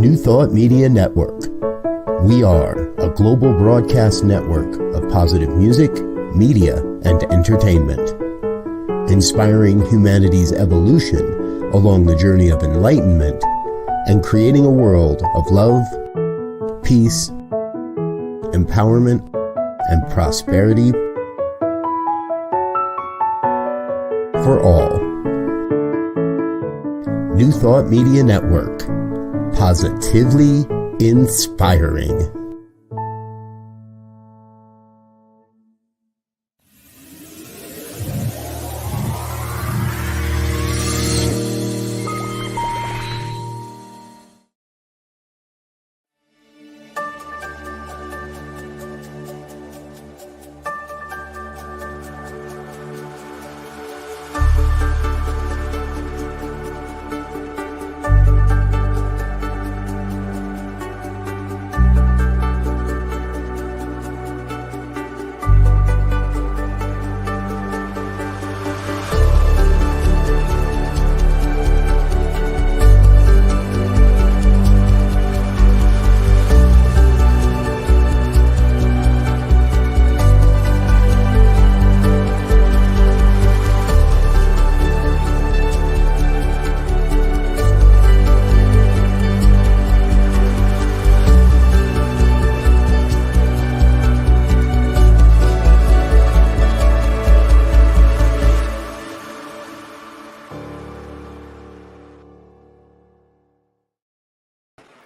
New Thought Media Network. We are a global broadcast network of positive music, media, and entertainment, inspiring humanity's evolution along the journey of enlightenment and creating a world of love, peace, empowerment, and prosperity for all. New Thought Media Network. Positively inspiring.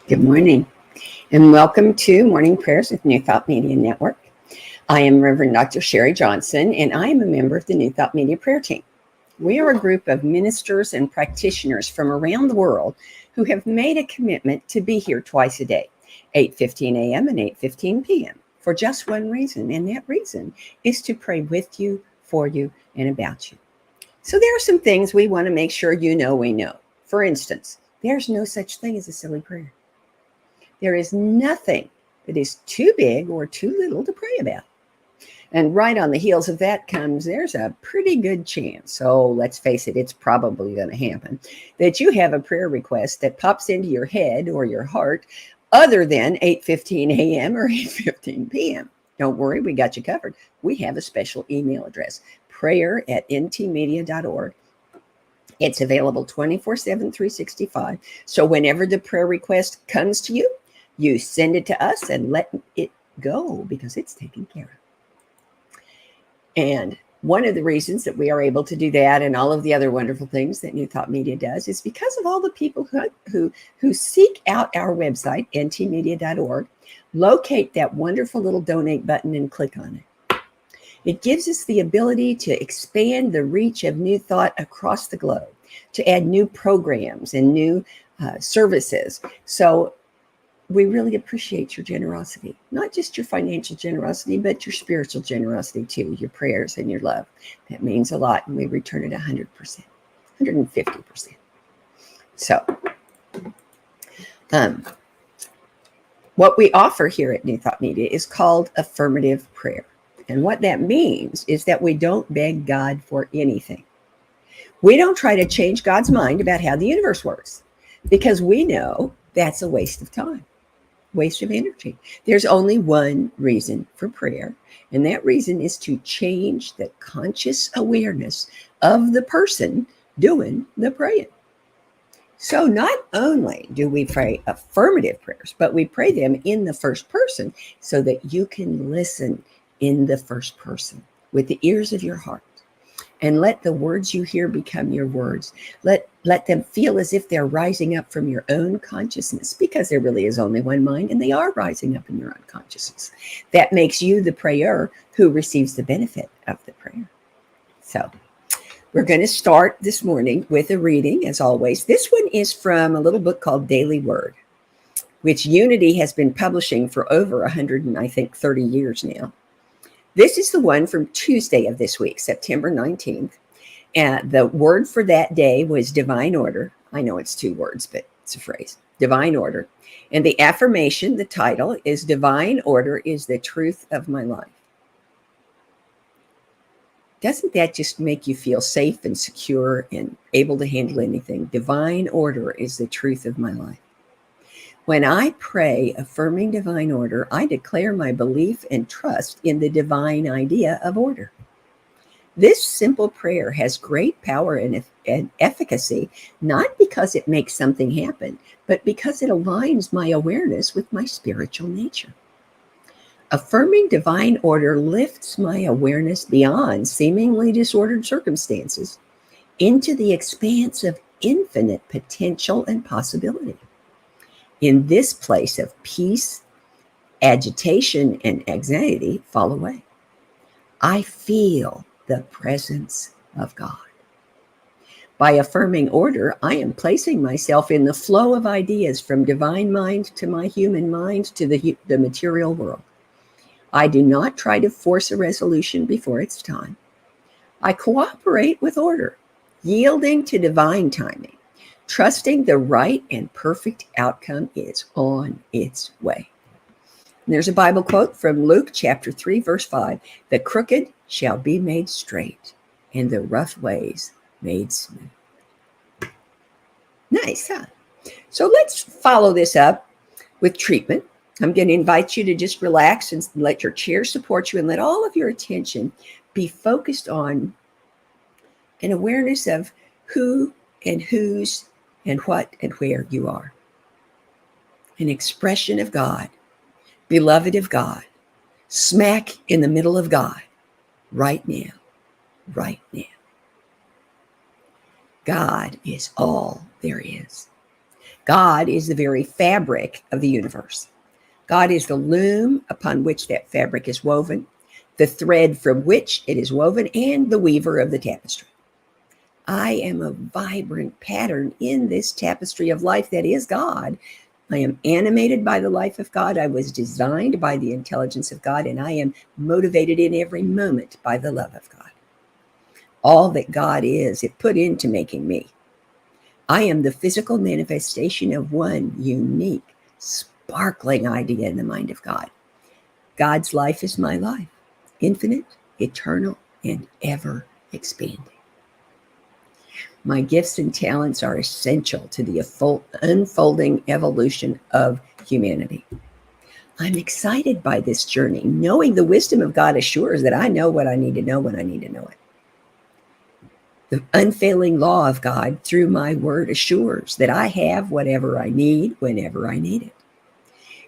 Good morning, and welcome to Morning Prayers with New Thought Media Network. I am Reverend Dr. Sharri Johnson, and I am a member of the New Thought Media Prayer Team. We are a group of ministers and practitioners from around the world who have made a commitment to be here twice a day, 8:15 a.m. and 8:15 p.m., for just one reason, and that reason is to pray with you, for you, and about you. So there are some things we want to make sure you know we know. For instance, there's no such thing as a silly prayer. There is nothing that is too big or too little to pray about. And right on the heels of that comes, there's a pretty good chance, so let's face it, it's probably going to happen, that you have a prayer request that pops into your head or your heart other than 8:15 a.m. or 8:15 p.m. Don't worry, we got you covered. We have a special email address, prayer@ntmedia.org. It's available 24/7, 365. So whenever the prayer request comes to you, you send it to us and let it go because it's taken care of. And one of the reasons that we are able to do that and all of the other wonderful things that New Thought Media does is because of all the people who seek out our website, ntmedia.org, locate that wonderful little donate button and click on it. It gives us the ability to expand the reach of New Thought across the globe, to add new programs and new services. So we really appreciate your generosity, not just your financial generosity, but your spiritual generosity too, your prayers and your love. That means a lot, and we return it 100%, 150%. So what we offer here at New Thought Media is called affirmative prayer. And what that means is that we don't beg God for anything. We don't try to change God's mind about how the universe works because we know that's a waste of time, waste of energy. There's only one reason for prayer, and that reason is to change the conscious awareness of the person doing the praying. So not only do we pray affirmative prayers, but we pray them in the first person so that you can listen in the first person with the ears of your heart. And let the words you hear become your words. Let them feel as if they're rising up from your own consciousness, because there really is only one mind, and they are rising up in your own consciousness. That makes you the prayer who receives the benefit of the prayer. So we're going to start this morning with a reading, as always. This one is from a little book called Daily Word, which Unity has been publishing for over 130 years now. This is the one from Tuesday of this week, September 19th. And the word for that day was divine order. I know it's two words, but it's a phrase, divine order. And the affirmation, the title, is Divine Order is the Truth of My Life. Doesn't that just make you feel safe and secure and able to handle anything? Divine order is the truth of my life. When I pray affirming divine order, I declare my belief and trust in the divine idea of order. This simple prayer has great power and efficacy, not because it makes something happen, but because it aligns my awareness with my spiritual nature. Affirming divine order lifts my awareness beyond seemingly disordered circumstances into the expanse of infinite potential and possibility. In this place of peace, agitation, and anxiety fall away. I feel the presence of God. By affirming order, I am placing myself in the flow of ideas from divine mind to my human mind to the material world. I do not try to force a resolution before it's time. I cooperate with order, yielding to divine timing, trusting the right and perfect outcome is on its way. And there's a Bible quote from Luke chapter 3, verse 5. The crooked shall be made straight, and the rough ways made smooth. Nice, huh? So let's follow this up with treatment. I'm going to invite you to just relax and let your chair support you and let all of your attention be focused on an awareness of who and whose and what and where you are. An expression of God, beloved of God, smack in the middle of God, right now, right now. God is all there is. God is the very fabric of the universe. God is the loom upon which that fabric is woven, the thread from which it is woven, and the weaver of the tapestry. I am a vibrant pattern in this tapestry of life that is God. I am animated by the life of God. I was designed by the intelligence of God, and I am motivated in every moment by the love of God. All that God is, it put into making me. I am the physical manifestation of one unique, sparkling idea in the mind of God. God's life is my life, infinite, eternal, and ever expanding. My gifts and talents are essential to the unfolding evolution of humanity. I'm excited by this journey, knowing the wisdom of God assures that I know what I need to know when I need to know it. The unfailing law of God through my word assures that I have whatever I need whenever I need it.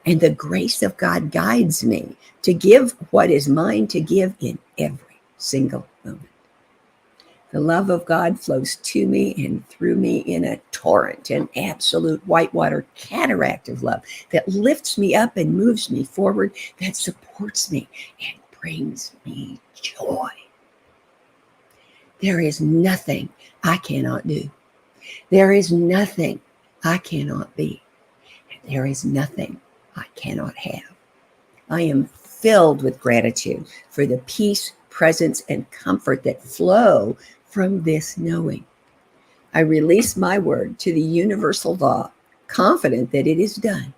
And the grace of God guides me to give what is mine to give in every single moment. The love of God flows to me and through me in a torrent, an absolute whitewater cataract of love that lifts me up and moves me forward, that supports me and brings me joy. There is nothing I cannot do. There is nothing I cannot be. And there is nothing I cannot have. I am filled with gratitude for the peace, presence, and comfort that flow from this knowing. I release my word to the universal law, confident that it is done.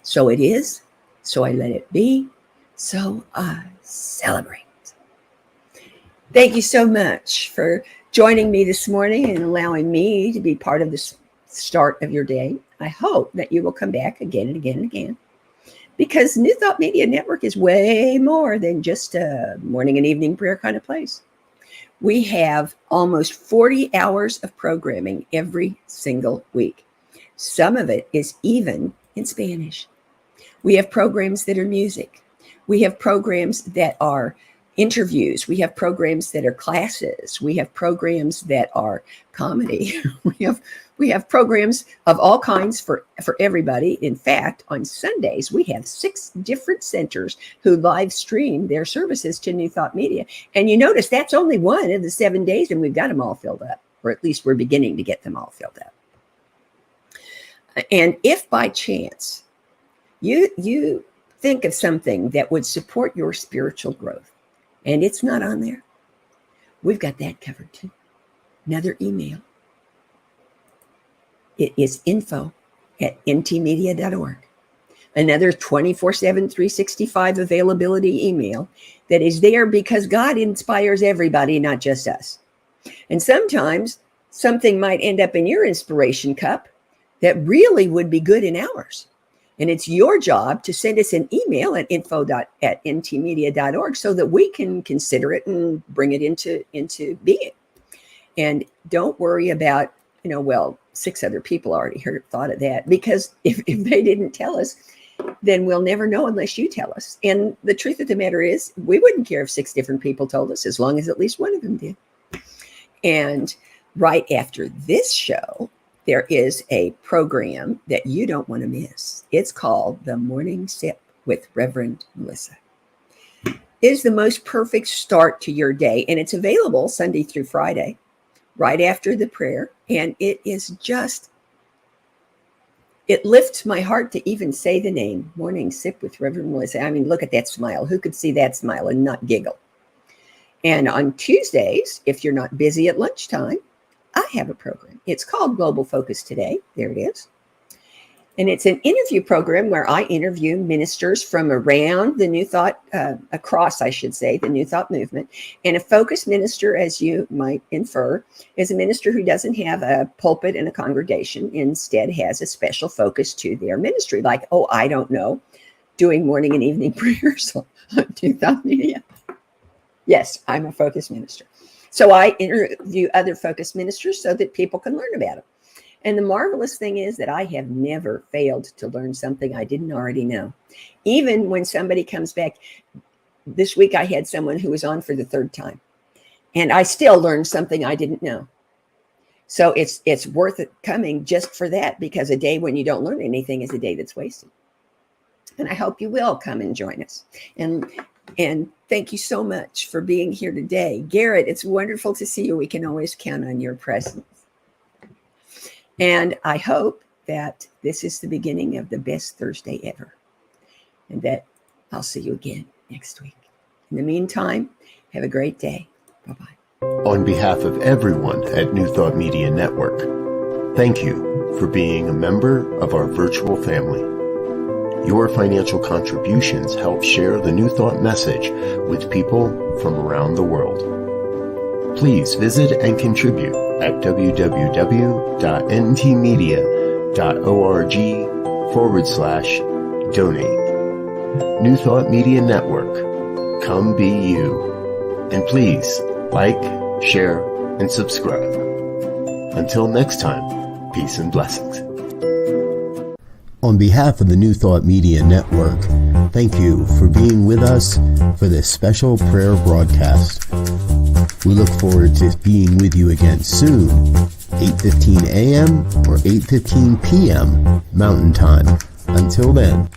So it is, so I let it be, so I celebrate. Thank you so much for joining me this morning and allowing me to be part of the start of your day. I hope that you will come back again and again and again, because New Thought Media Network is way more than just a morning and evening prayer kind of place. We have almost 40 hours of programming every single week. Some of it is even in Spanish. We have programs that are music. We have programs that are interviews. We have programs that are classes. We have programs that are comedy. We have programs of all kinds for everybody. In fact, on Sundays, we have 6 different centers who live stream their services to New Thought Media. And you notice that's only one of the 7 days, and we've got them all filled up, or at least we're beginning to get them all filled up. And if by chance you think of something that would support your spiritual growth, and it's not on there, we've got that covered too. Another email. It is info@ntmedia.org. Another 24/7, 365 availability email that is there because God inspires everybody, not just us. And sometimes something might end up in your inspiration cup that really would be good in ours. And it's your job to send us an email at info@ntmedia.org so that we can consider it and bring it into being. And don't worry about, 6 other people already thought of that, because if they didn't tell us, then we'll never know unless you tell us. And the truth of the matter is, we wouldn't care if 6 different people told us, as long as at least one of them did. And right after this show, there is a program that you don't want to miss. It's called The Morning Sip with Reverend Melissa. It is the most perfect start to your day, and it's available Sunday through Friday, right after the prayer. And it lifts my heart to even say the name, Morning Sip with Reverend Melissa. I mean, look at that smile. Who could see that smile and not giggle? And on Tuesdays, if you're not busy at lunchtime, I have a program. It's called Global Focus Today. There it is. And it's an interview program where I interview ministers from around the New Thought, across, I should say, the New Thought movement. And a focus minister, as you might infer, is a minister who doesn't have a pulpit and a congregation, instead has a special focus to their ministry. Like, I don't know, doing morning and evening prayers on New Thought Media. Yes, I'm a focus minister. So I interview other focus ministers so that people can learn about them. And the marvelous thing is that I have never failed to learn something I didn't already know. Even when somebody comes back, this week I had someone who was on for the 3rd time, and I still learned something I didn't know. So it's worth it coming just for that, because a day when you don't learn anything is a day that's wasted. And I hope you will come and join us. And thank you so much for being here today. Garrett, it's wonderful to see you. We can always count on your presence. And I hope that this is the beginning of the best Thursday ever, and that I'll see you again next week. In the meantime, have a great day. Bye-bye. On behalf of everyone at New Thought Media Network, thank you for being a member of our virtual family. Your financial contributions help share the New Thought message with people from around the world. Please visit and contribute at www.ntmedia.org/donate. New Thought Media Network. Come be you. And please like, share, and subscribe. Until next time, peace and blessings. On behalf of the New Thought Media Network, thank you for being with us for this special prayer broadcast. We look forward to being with you again soon, 8:15 a.m. or 8:15 p.m. Mountain Time. Until then.